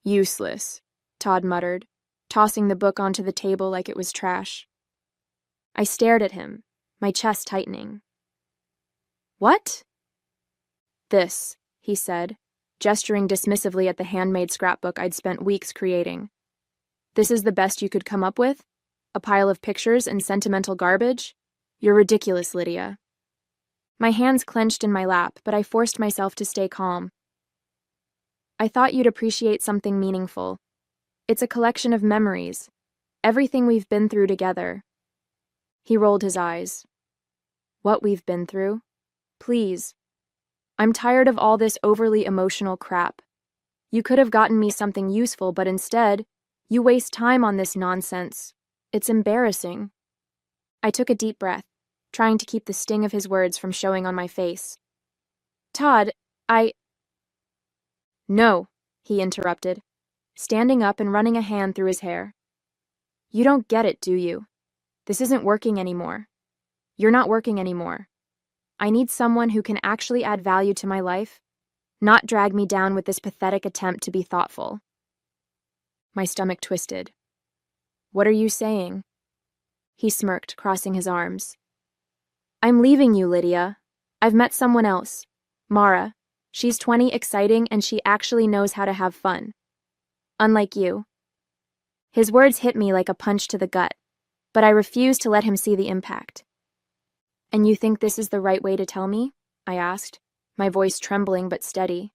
Useless, Todd muttered, tossing the book onto the table like it was trash. I stared at him, my chest tightening. What? This, he said, gesturing dismissively at the handmade scrapbook I'd spent weeks creating. This is the best you could come up with? A pile of pictures and sentimental garbage? You're ridiculous, Lydia. My hands clenched in my lap, but I forced myself to stay calm. I thought you'd appreciate something meaningful. It's a collection of memories, everything we've been through together. He rolled his eyes. What we've been through? Please. I'm tired of all this overly emotional crap. You could have gotten me something useful, but instead, you waste time on this nonsense. It's embarrassing. I took a deep breath, trying to keep the sting of his words from showing on my face. Todd, No, he interrupted, standing up and running a hand through his hair. You don't get it, do you? This isn't working anymore. You're not working anymore. I need someone who can actually add value to my life, not drag me down with this pathetic attempt to be thoughtful. My stomach twisted. What are you saying? He smirked, crossing his arms. I'm leaving you, Lydia. I've met someone else, Mara. She's 20, exciting, and she actually knows how to have fun. Unlike you. His words hit me like a punch to the gut, but I refused to let him see the impact. And you think this is the right way to tell me? I asked, my voice trembling but steady.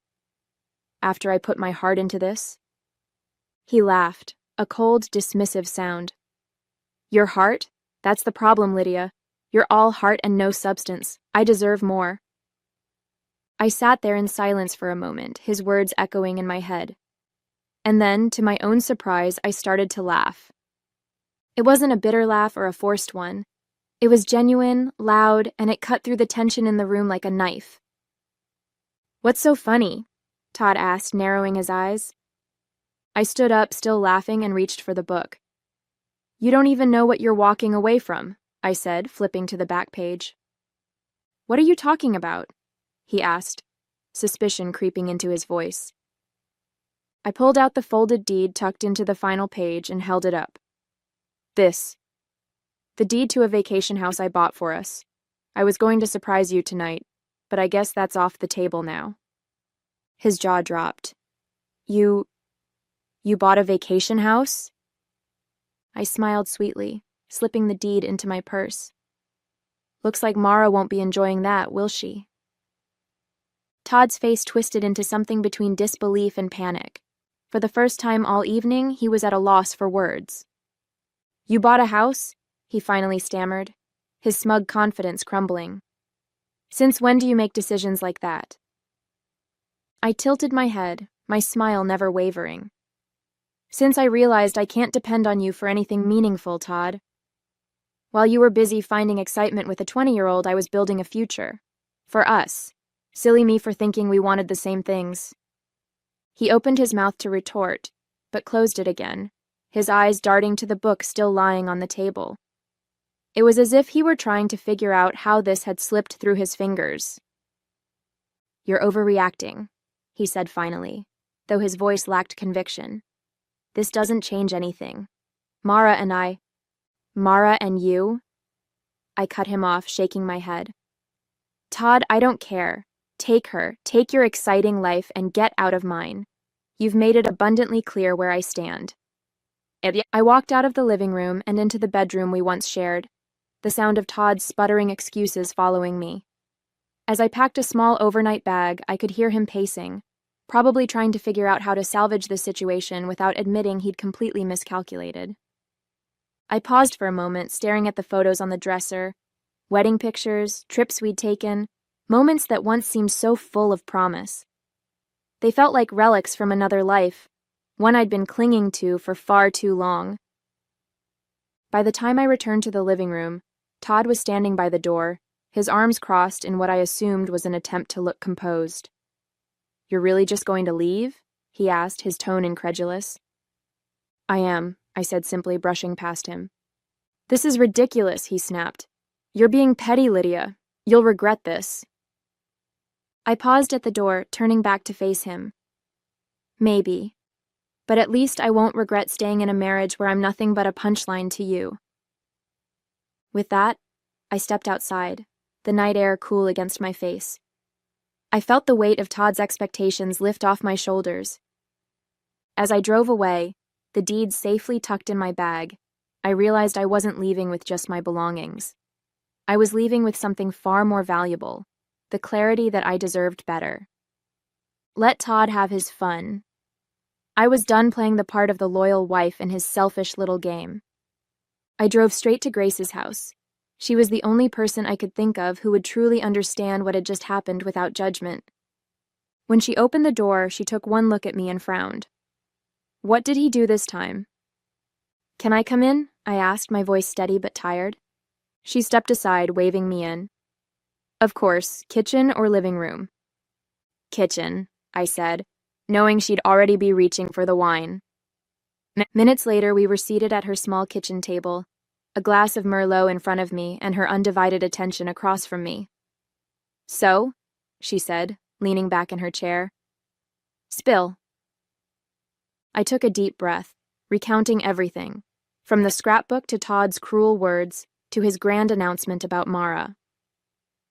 After I put my heart into this? He laughed, a cold, dismissive sound. Your heart? That's the problem, Lydia. You're all heart and no substance. I deserve more. I sat there in silence for a moment, his words echoing in my head. And then, to my own surprise, I started to laugh. It wasn't a bitter laugh or a forced one. It was genuine, loud, and it cut through the tension in the room like a knife. What's so funny? Todd asked, narrowing his eyes. I stood up, still laughing, and reached for the book. You don't even know what you're walking away from, I said, flipping to the back page. What are you talking about? He asked, suspicion creeping into his voice. I pulled out the folded deed tucked into the final page and held it up. This. The deed to a vacation house I bought for us. I was going to surprise you tonight, but I guess that's off the table now. His jaw dropped. You bought a vacation house? I smiled sweetly, slipping the deed into my purse. Looks like Mara won't be enjoying that, will she? Todd's face twisted into something between disbelief and panic. For the first time all evening, he was at a loss for words. You bought a house? He finally stammered, his smug confidence crumbling. Since when do you make decisions like that? I tilted my head, my smile never wavering. Since I realized I can't depend on you for anything meaningful, Todd. While you were busy finding excitement with a 20-year-old, I was building a future. For us. Silly me for thinking we wanted the same things. He opened his mouth to retort, but closed it again, his eyes darting to the book still lying on the table. It was as if he were trying to figure out how this had slipped through his fingers. You're overreacting, he said finally, though his voice lacked conviction. This doesn't change anything. Mara and you? I cut him off, shaking my head. Todd, I don't care. Take her, take your exciting life, and get out of mine. You've made it abundantly clear where I stand. I walked out of the living room and into the bedroom we once shared, the sound of Todd's sputtering excuses following me. As I packed a small overnight bag, I could hear him pacing, probably trying to figure out how to salvage the situation without admitting he'd completely miscalculated. I paused for a moment, staring at the photos on the dresser, wedding pictures, trips we'd taken, moments that once seemed so full of promise. They felt like relics from another life, one I'd been clinging to for far too long. By the time I returned to the living room, Todd was standing by the door, his arms crossed in what I assumed was an attempt to look composed. You're really just going to leave? He asked, his tone incredulous. I am, I said simply, brushing past him. This is ridiculous, he snapped. You're being petty, Lydia. You'll regret this. I paused at the door, turning back to face him. Maybe. But at least I won't regret staying in a marriage where I'm nothing but a punchline to you. With that, I stepped outside, the night air cool against my face. I felt the weight of Todd's expectations lift off my shoulders. As I drove away, the deeds safely tucked in my bag, I realized I wasn't leaving with just my belongings. I was leaving with something far more valuable, the clarity that I deserved better. Let Todd have his fun. I was done playing the part of the loyal wife in his selfish little game. I drove straight to Grace's house. She was the only person I could think of who would truly understand what had just happened without judgment. When she opened the door, she took one look at me and frowned. What did he do this time? Can I come in? I asked, my voice steady but tired. She stepped aside, waving me in. Of course, kitchen or living room? Kitchen, I said, knowing she'd already be reaching for the wine. Minutes later, we were seated at her small kitchen table, a glass of Merlot in front of me and her undivided attention across from me. So, she said, leaning back in her chair. Spill. I took a deep breath, recounting everything, from the scrapbook to Todd's cruel words to his grand announcement about Mara.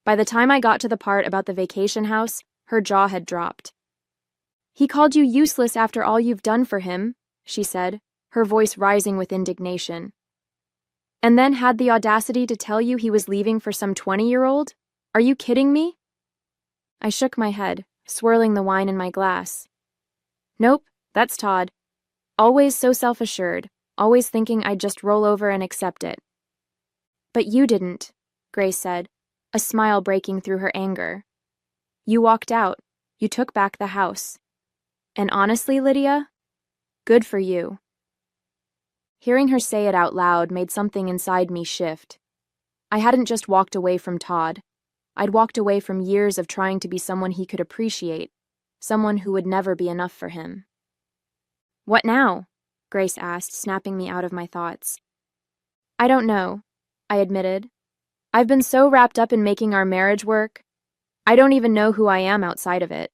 By the time I got to the part about the vacation house, her jaw had dropped. He called you useless after all you've done for him, she said, her voice rising with indignation. And then had the audacity to tell you he was leaving for some 20-year-old? Are you kidding me? I shook my head, swirling the wine in my glass. Nope, that's Todd. Always so self-assured, always thinking I'd just roll over and accept it. But you didn't, Grace said, a smile breaking through her anger. You walked out. You took back the house. And honestly, Lydia, good for you. Hearing her say it out loud made something inside me shift. I hadn't just walked away from Todd. I'd walked away from years of trying to be someone he could appreciate, someone who would never be enough for him. What now? Grace asked, snapping me out of my thoughts. I don't know, I admitted. I've been so wrapped up in making our marriage work, I don't even know who I am outside of it.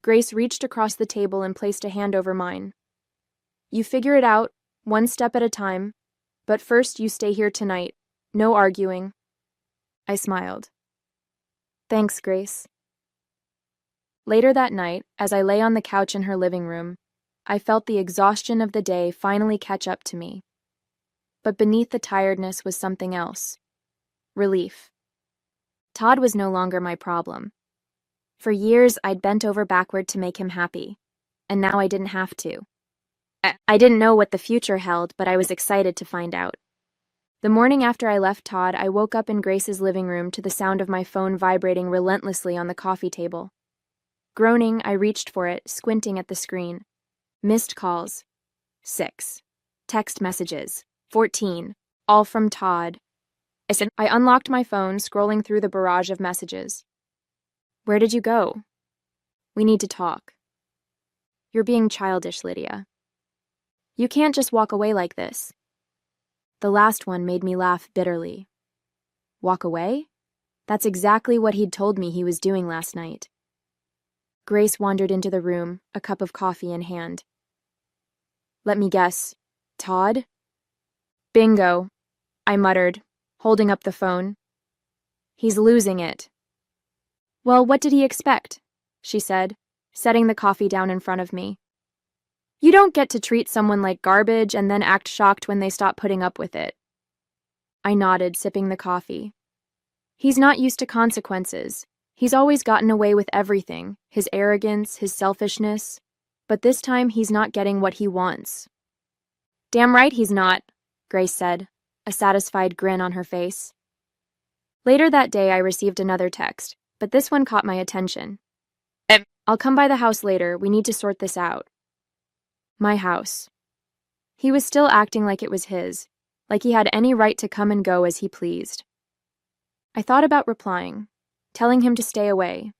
Grace reached across the table and placed a hand over mine. You figure it out, one step at a time, but first you stay here tonight. No arguing. I smiled. Thanks, Grace. Later that night, as I lay on the couch in her living room, I felt the exhaustion of the day finally catch up to me. But beneath the tiredness was something else. Relief. Todd was no longer my problem. For years, I'd bent over backward to make him happy, and now I didn't have to. I didn't know what the future held, but I was excited to find out. The morning after I left Todd, I woke up in Grace's living room to the sound of my phone vibrating relentlessly on the coffee table. Groaning, I reached for it, squinting at the screen. Missed calls. 6. Text messages. 14. All from Todd. I unlocked my phone, scrolling through the barrage of messages. Where did you go? We need to talk. You're being childish, Lydia. You can't just walk away like this. The last one made me laugh bitterly. Walk away? That's exactly what he'd told me he was doing last night. Grace wandered into the room, a cup of coffee in hand. Let me guess. Todd? Bingo, I muttered, holding up the phone. He's losing it. Well, what did he expect? She said, setting the coffee down in front of me. You don't get to treat someone like garbage and then act shocked when they stop putting up with it. I nodded, sipping the coffee. He's not used to consequences. He's always gotten away with everything, his arrogance, his selfishness. But this time he's not getting what he wants. Damn right he's not, Grace said, a satisfied grin on her face. Later that day I received another text, but this one caught my attention. I'll come by the house later. We need to sort this out. My house. He was still acting like it was his, like he had any right to come and go as he pleased. I thought about replying, telling him to stay away,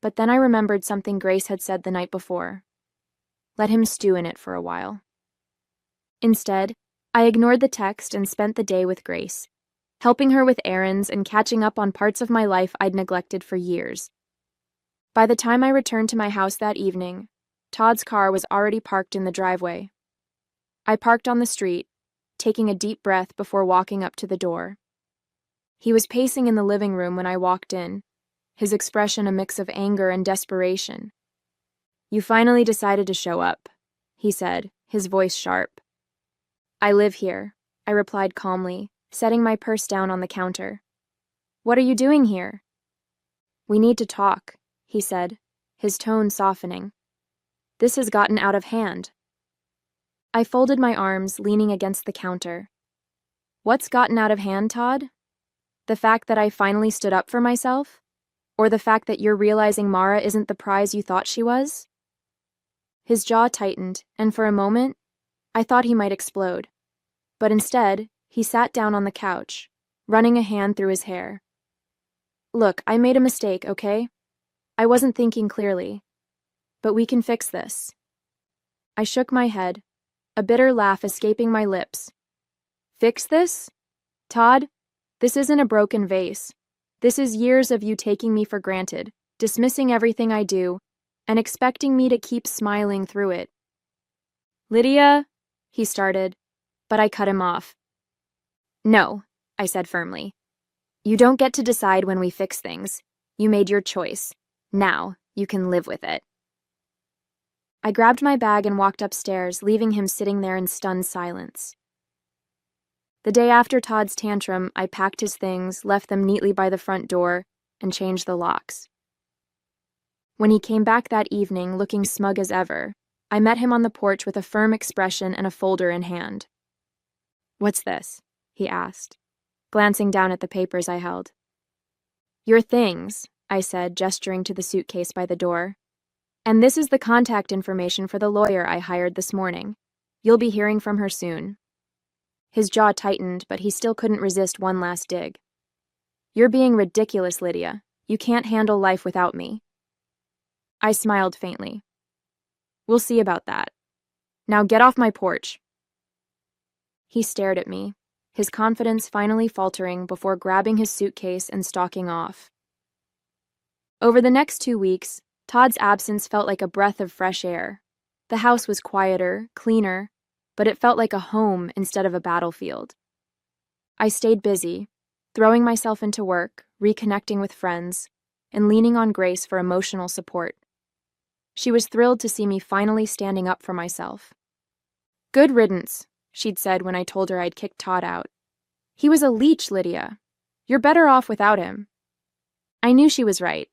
but then I remembered something Grace had said the night before. Let him stew in it for a while. Instead, I ignored the text and spent the day with Grace, helping her with errands and catching up on parts of my life I'd neglected for years. By the time I returned to my house that evening, Todd's car was already parked in the driveway. I parked on the street, taking a deep breath before walking up to the door. He was pacing in the living room when I walked in, his expression a mix of anger and desperation. "You finally decided to show up," he said, his voice sharp. "I live here," I replied calmly, setting my purse down on the counter. "What are you doing here?" "We need to talk," he said, his tone softening. "This has gotten out of hand." I folded my arms, leaning against the counter. "What's gotten out of hand, Todd? The fact that I finally stood up for myself? Or the fact that you're realizing Mara isn't the prize you thought she was?" His jaw tightened, and for a moment, I thought he might explode. But instead, he sat down on the couch, running a hand through his hair. "Look, I made a mistake, okay? I wasn't thinking clearly. But we can fix this." I shook my head, a bitter laugh escaping my lips. "Fix this? Todd, this isn't a broken vase. This is years of you taking me for granted, dismissing everything I do, and expecting me to keep smiling through it." "Lydia," he started, but I cut him off. "No," I said firmly. "You don't get to decide when we fix things. You made your choice. Now, you can live with it." I grabbed my bag and walked upstairs, leaving him sitting there in stunned silence. The day after Todd's tantrum, I packed his things, left them neatly by the front door, and changed the locks. When he came back that evening, looking smug as ever, I met him on the porch with a firm expression and a folder in hand. "What's this?" he asked, glancing down at the papers I held. "Your things," I said, gesturing to the suitcase by the door. "And this is the contact information for the lawyer I hired this morning. You'll be hearing from her soon." His jaw tightened, but he still couldn't resist one last dig. "You're being ridiculous, Lydia. You can't handle life without me." I smiled faintly. "We'll see about that. Now get off my porch." He stared at me, his confidence finally faltering before grabbing his suitcase and stalking off. Over the next 2 weeks, Todd's absence felt like a breath of fresh air. The house was quieter, cleaner, but it felt like a home instead of a battlefield. I stayed busy, throwing myself into work, reconnecting with friends, and leaning on Grace for emotional support. She was thrilled to see me finally standing up for myself. "Good riddance," she'd said when I told her I'd kicked Todd out. "He was a leech, Lydia. You're better off without him." I knew she was right,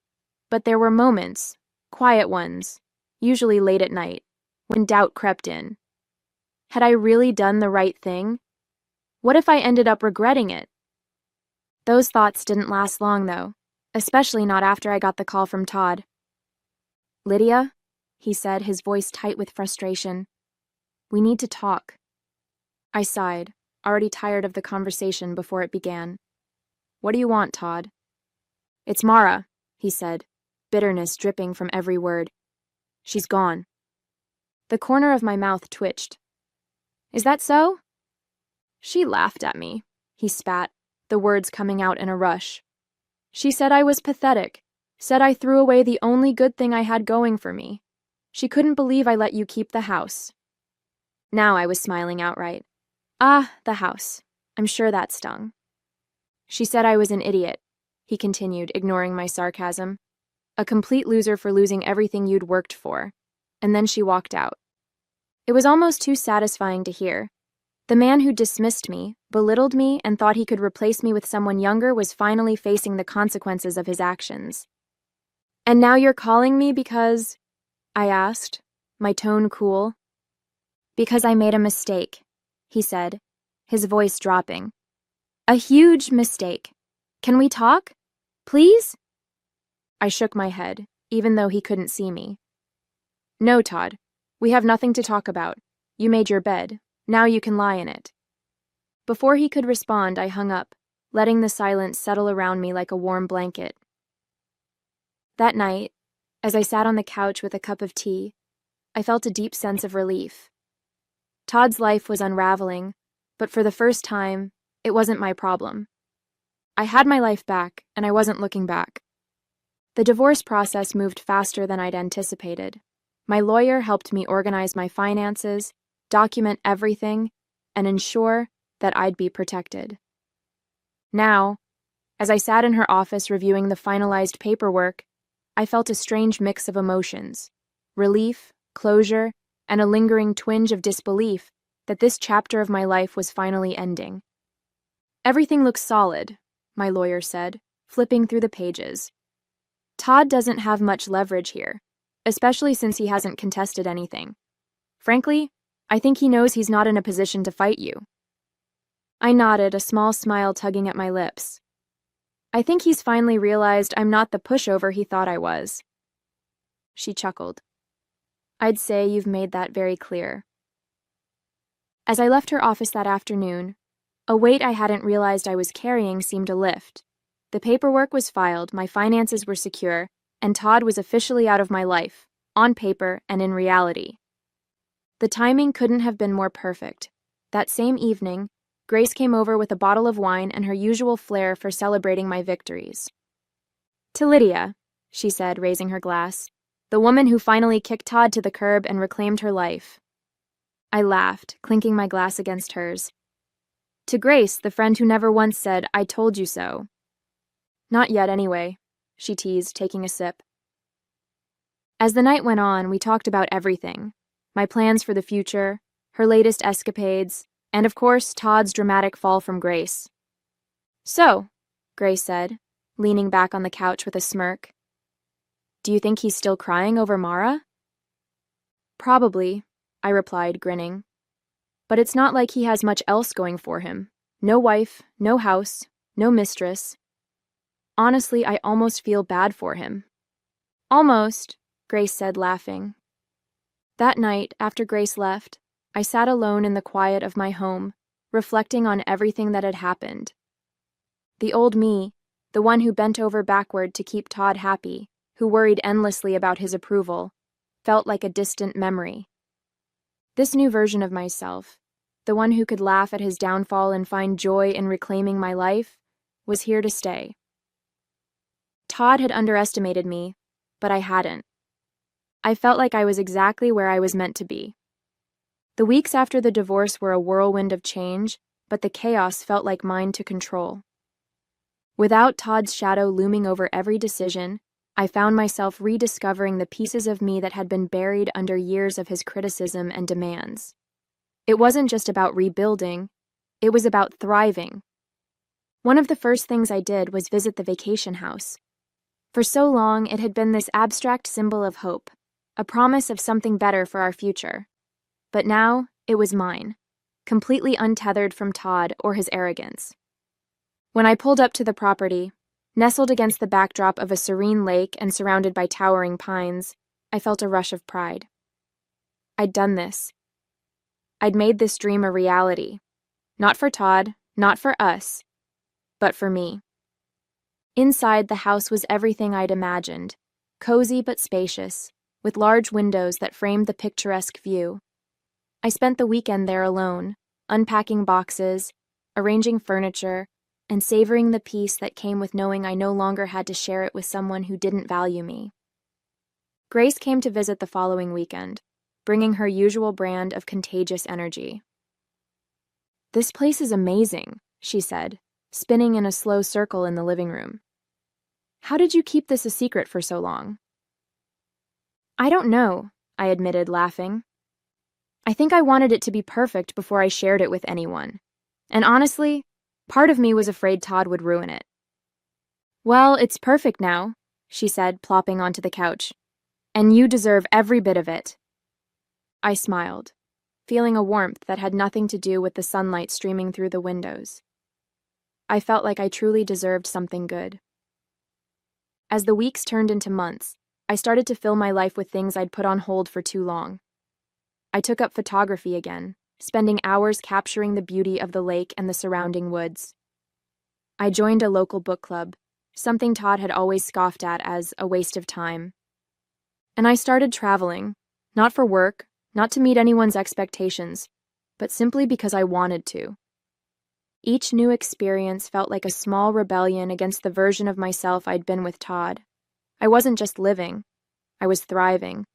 but there were moments, quiet ones, usually late at night, when doubt crept in. Had I really done the right thing? What if I ended up regretting it? Those thoughts didn't last long, though, especially not after I got the call from Todd. "Lydia," he said, his voice tight with frustration. "We need to talk." I sighed, already tired of the conversation before it began. "What do you want, Todd?" "It's Mara," he said, bitterness dripping from every word. "She's gone." The corner of my mouth twitched. "Is that so?" "She laughed at me," he spat, the words coming out in a rush. "She said I was pathetic, said I threw away the only good thing I had going for me. She couldn't believe I let you keep the house." Now I was smiling outright. "Ah, the house. I'm sure that stung." "She said I was an idiot," he continued, ignoring my sarcasm. "A complete loser for losing everything you'd worked for." And then she walked out. It was almost too satisfying to hear. The man who dismissed me, belittled me, and thought he could replace me with someone younger was finally facing the consequences of his actions. "And now you're calling me because—" I asked, my tone cool. "Because I made a mistake," he said, his voice dropping. "A huge mistake. Can we talk? Please?" I shook my head, even though he couldn't see me. "No, Todd. We have nothing to talk about. You made your bed. Now you can lie in it." Before he could respond, I hung up, letting the silence settle around me like a warm blanket. That night, as I sat on the couch with a cup of tea, I felt a deep sense of relief. Todd's life was unraveling, but for the first time, it wasn't my problem. I had my life back, and I wasn't looking back. The divorce process moved faster than I'd anticipated. My lawyer helped me organize my finances, document everything, and ensure that I'd be protected. Now, as I sat in her office reviewing the finalized paperwork, I felt a strange mix of emotions: relief, closure, and a lingering twinge of disbelief that this chapter of my life was finally ending. "Everything looks solid," my lawyer said, flipping through the pages. "Todd doesn't have much leverage here, especially since he hasn't contested anything. Frankly, I think he knows he's not in a position to fight you." I nodded, a small smile tugging at my lips. "I think he's finally realized I'm not the pushover he thought I was." She chuckled. "I'd say you've made that very clear." As I left her office that afternoon, a weight I hadn't realized I was carrying seemed to lift. The paperwork was filed, my finances were secure, and Todd was officially out of my life, on paper and in reality. The timing couldn't have been more perfect. That same evening, Grace came over with a bottle of wine and her usual flair for celebrating my victories. "To Lydia," she said, raising her glass, "the woman who finally kicked Todd to the curb and reclaimed her life." I laughed, clinking my glass against hers. "To Grace, the friend who never once said, 'I told you so.'" "Not yet, anyway," she teased, taking a sip. As the night went on, we talked about everything: my plans for the future, her latest escapades, and of course, Todd's dramatic fall from grace. "So," Grace said, leaning back on the couch with a smirk, "do you think he's still crying over Mara?" "Probably," I replied, grinning. "But it's not like he has much else going for him. No wife, no house, no mistress. Honestly, I almost feel bad for him." "Almost," Grace said, laughing. That night, after Grace left, I sat alone in the quiet of my home, reflecting on everything that had happened. The old me, the one who bent over backward to keep Todd happy, who worried endlessly about his approval, felt like a distant memory. This new version of myself, the one who could laugh at his downfall and find joy in reclaiming my life, was here to stay. Todd had underestimated me, but I hadn't. I felt like I was exactly where I was meant to be. The weeks after the divorce were a whirlwind of change, but the chaos felt like mine to control. Without Todd's shadow looming over every decision, I found myself rediscovering the pieces of me that had been buried under years of his criticism and demands. It wasn't just about rebuilding, it was about thriving. One of the first things I did was visit the vacation house. For so long, it had been this abstract symbol of hope, a promise of something better for our future. But now, it was mine, completely untethered from Todd or his arrogance. When I pulled up to the property, nestled against the backdrop of a serene lake and surrounded by towering pines, I felt a rush of pride. I'd done this. I'd made this dream a reality. Not for Todd, not for us, but for me. Inside, the house was everything I'd imagined, cozy but spacious, with large windows that framed the picturesque view. I spent the weekend there alone, unpacking boxes, arranging furniture, and savoring the peace that came with knowing I no longer had to share it with someone who didn't value me. Grace came to visit the following weekend, bringing her usual brand of contagious energy. "This place is amazing," she said, spinning in a slow circle in the living room. "How did you keep this a secret for so long?" "I don't know," I admitted, laughing. "I think I wanted it to be perfect before I shared it with anyone. And honestly, part of me was afraid Todd would ruin it." "Well, it's perfect now," she said, plopping onto the couch. "And you deserve every bit of it." I smiled, feeling a warmth that had nothing to do with the sunlight streaming through the windows. I felt like I truly deserved something good. As the weeks turned into months, I started to fill my life with things I'd put on hold for too long. I took up photography again, spending hours capturing the beauty of the lake and the surrounding woods. I joined a local book club, something Todd had always scoffed at as a waste of time. And I started traveling, not for work, not to meet anyone's expectations, but simply because I wanted to. Each new experience felt like a small rebellion against the version of myself I'd been with Todd. I wasn't just living, I was thriving.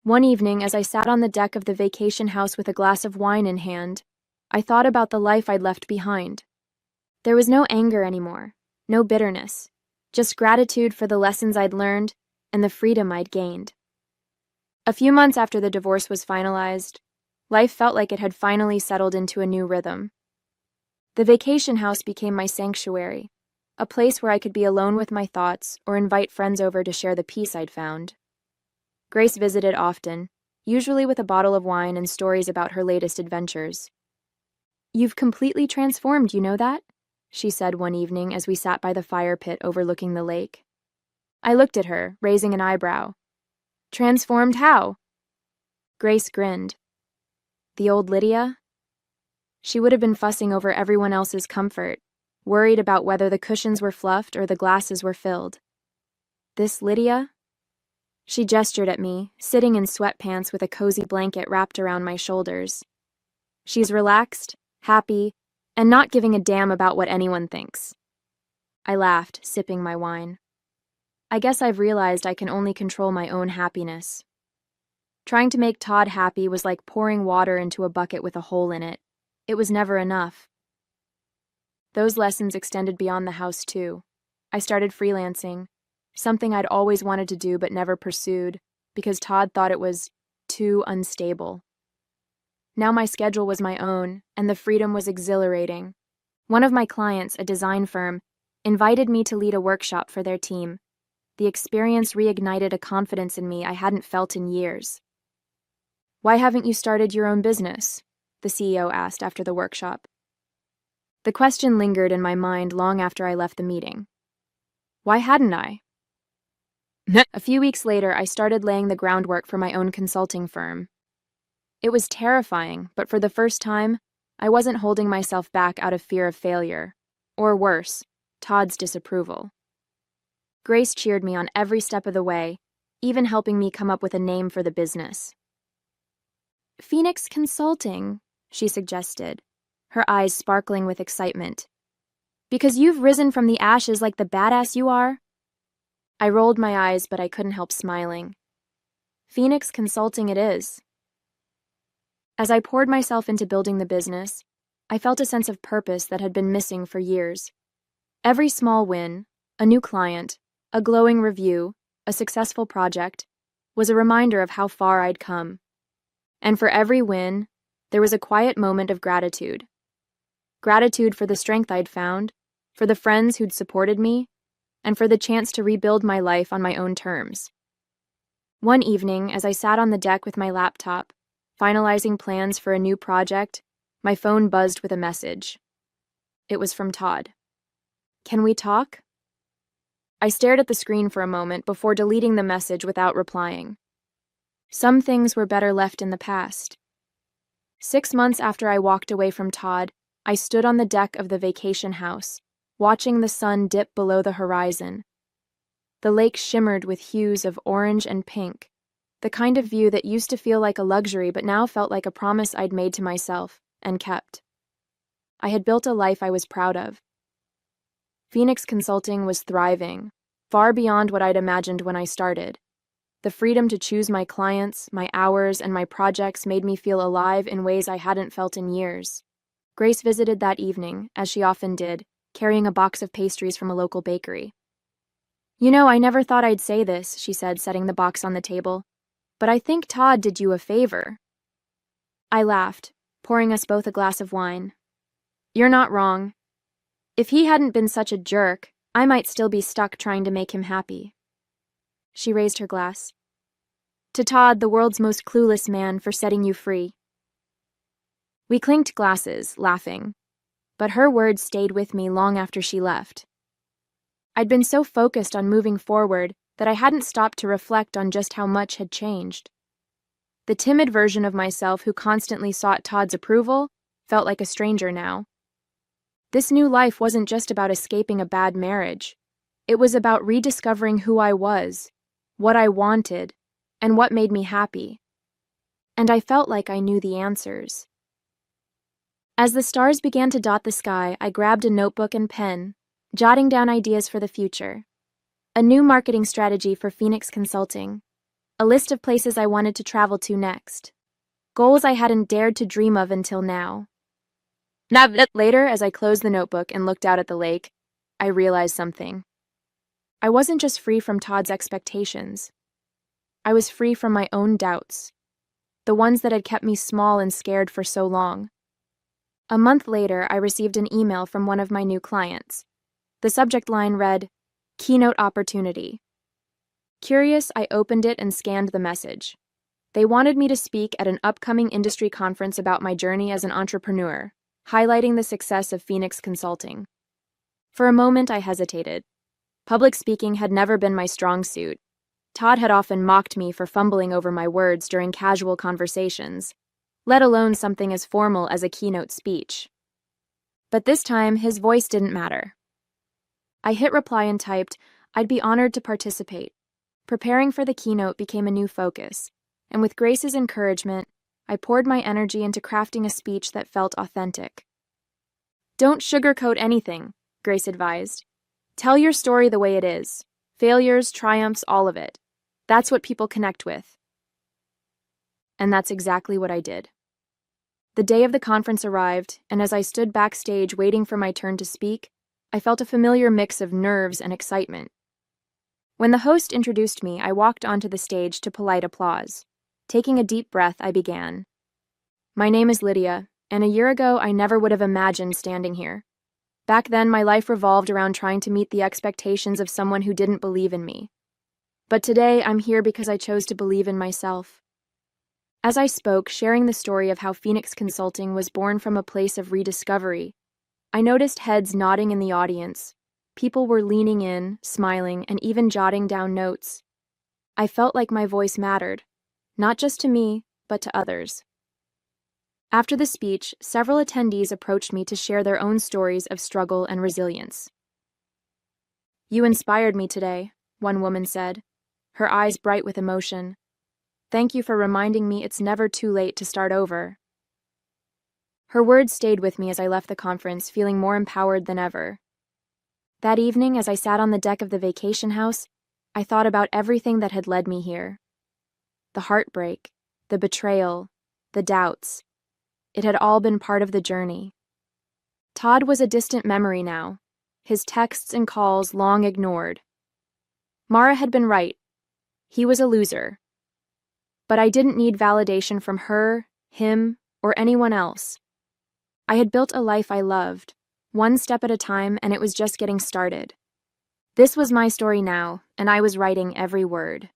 One evening, as I sat on the deck of the vacation house with a glass of wine in hand, I thought about the life I'd left behind. There was no anger anymore, no bitterness, just gratitude for the lessons I'd learned and the freedom I'd gained. A few months after the divorce was finalized, life felt like it had finally settled into a new rhythm. The vacation house became my sanctuary, a place where I could be alone with my thoughts or invite friends over to share the peace I'd found. Grace visited often, usually with a bottle of wine and stories about her latest adventures. "You've completely transformed, you know that?" she said one evening as we sat by the fire pit overlooking the lake. I looked at her, raising an eyebrow. "Transformed how?" Grace grinned. "The old Lydia?" She would have been fussing over everyone else's comfort, worried about whether the cushions were fluffed or the glasses were filled. "This Lydia?" She gestured at me, sitting in sweatpants with a cozy blanket wrapped around my shoulders. "She's relaxed, happy, and not giving a damn about what anyone thinks." I laughed, sipping my wine. I guess I've realized I can only control my own happiness. Trying to make Todd happy was like pouring water into a bucket with a hole in it. It was never enough. Those lessons extended beyond the house, too. I started freelancing, something I'd always wanted to do but never pursued, because Todd thought it was too unstable. Now my schedule was my own, and the freedom was exhilarating. One of my clients, a design firm, invited me to lead a workshop for their team. The experience reignited a confidence in me I hadn't felt in years. "Why haven't you started your own business?" the CEO asked after the workshop. The question lingered in my mind long after I left the meeting. Why hadn't I? A few weeks later, I started laying the groundwork for my own consulting firm. It was terrifying, but for the first time, I wasn't holding myself back out of fear of failure, or worse, Todd's disapproval. Grace cheered me on every step of the way, even helping me come up with a name for the business. "Phoenix Consulting," she suggested, her eyes sparkling with excitement. "Because you've risen from the ashes like the badass you are." I rolled my eyes, but I couldn't help smiling. Phoenix Consulting it is. As I poured myself into building the business, I felt a sense of purpose that had been missing for years. Every small win, a new client, a glowing review, a successful project, was a reminder of how far I'd come. And for every win, there was a quiet moment of gratitude. Gratitude for the strength I'd found, for the friends who'd supported me, and for the chance to rebuild my life on my own terms. One evening, as I sat on the deck with my laptop, finalizing plans for a new project, my phone buzzed with a message. It was from Todd. "Can we talk?" I stared at the screen for a moment before deleting the message without replying. Some things were better left in the past. 6 months after I walked away from Todd, I stood on the deck of the vacation house, watching the sun dip below the horizon. The lake shimmered with hues of orange and pink, the kind of view that used to feel like a luxury but now felt like a promise I'd made to myself, and kept. I had built a life I was proud of. Phoenix Consulting was thriving, far beyond what I'd imagined when I started. The freedom to choose my clients, my hours, and my projects made me feel alive in ways I hadn't felt in years. Grace visited that evening, as she often did, carrying a box of pastries from a local bakery. "You know, I never thought I'd say this," she said, setting the box on the table, "but I think Todd did you a favor." I laughed, pouring us both a glass of wine. "You're not wrong. If he hadn't been such a jerk, I might still be stuck trying to make him happy." She raised her glass. "To Todd, the world's most clueless man, for setting you free." We clinked glasses, laughing, but her words stayed with me long after she left. I'd been so focused on moving forward that I hadn't stopped to reflect on just how much had changed. The timid version of myself who constantly sought Todd's approval felt like a stranger now. This new life wasn't just about escaping a bad marriage. It was about rediscovering who I was, what I wanted, and what made me happy. And I felt like I knew the answers. As the stars began to dot the sky, I grabbed a notebook and pen, jotting down ideas for the future. A new marketing strategy for Phoenix Consulting, a list of places I wanted to travel to next, goals I hadn't dared to dream of until now. Later, as I closed the notebook and looked out at the lake, I realized something. I wasn't just free from Todd's expectations. I was free from my own doubts, the ones that had kept me small and scared for so long. A month later, I received an email from one of my new clients. The subject line read, "Keynote Opportunity." Curious, I opened it and scanned the message. They wanted me to speak at an upcoming industry conference about my journey as an entrepreneur, highlighting the success of Phoenix Consulting. For a moment, I hesitated. Public speaking had never been my strong suit. Todd had often mocked me for fumbling over my words during casual conversations, let alone something as formal as a keynote speech. But this time, his voice didn't matter. I hit reply and typed, "I'd be honored to participate." Preparing for the keynote became a new focus, and with Grace's encouragement, I poured my energy into crafting a speech that felt authentic. "Don't sugarcoat anything," Grace advised. "Tell your story the way it is. Failures, triumphs, all of it. That's what people connect with." And that's exactly what I did. The day of the conference arrived, and as I stood backstage waiting for my turn to speak, I felt a familiar mix of nerves and excitement. When the host introduced me, I walked onto the stage to polite applause. Taking a deep breath, I began. "My name is Lydia, and a year ago I never would have imagined standing here. Back then, my life revolved around trying to meet the expectations of someone who didn't believe in me. But today, I'm here because I chose to believe in myself." As I spoke, sharing the story of how Phoenix Consulting was born from a place of rediscovery, I noticed heads nodding in the audience. People were leaning in, smiling, and even jotting down notes. I felt like my voice mattered, not just to me, but to others. After the speech, several attendees approached me to share their own stories of struggle and resilience. "You inspired me today," one woman said, her eyes bright with emotion. "Thank you for reminding me it's never too late to start over." Her words stayed with me as I left the conference, feeling more empowered than ever. That evening, as I sat on the deck of the vacation house, I thought about everything that had led me here. The heartbreak, the betrayal, the doubts. It had all been part of the journey. Todd was a distant memory now, his texts and calls long ignored. Mara had been right. He was a loser. But I didn't need validation from her, him, or anyone else. I had built a life I loved, one step at a time, and it was just getting started. This was my story now, and I was writing every word.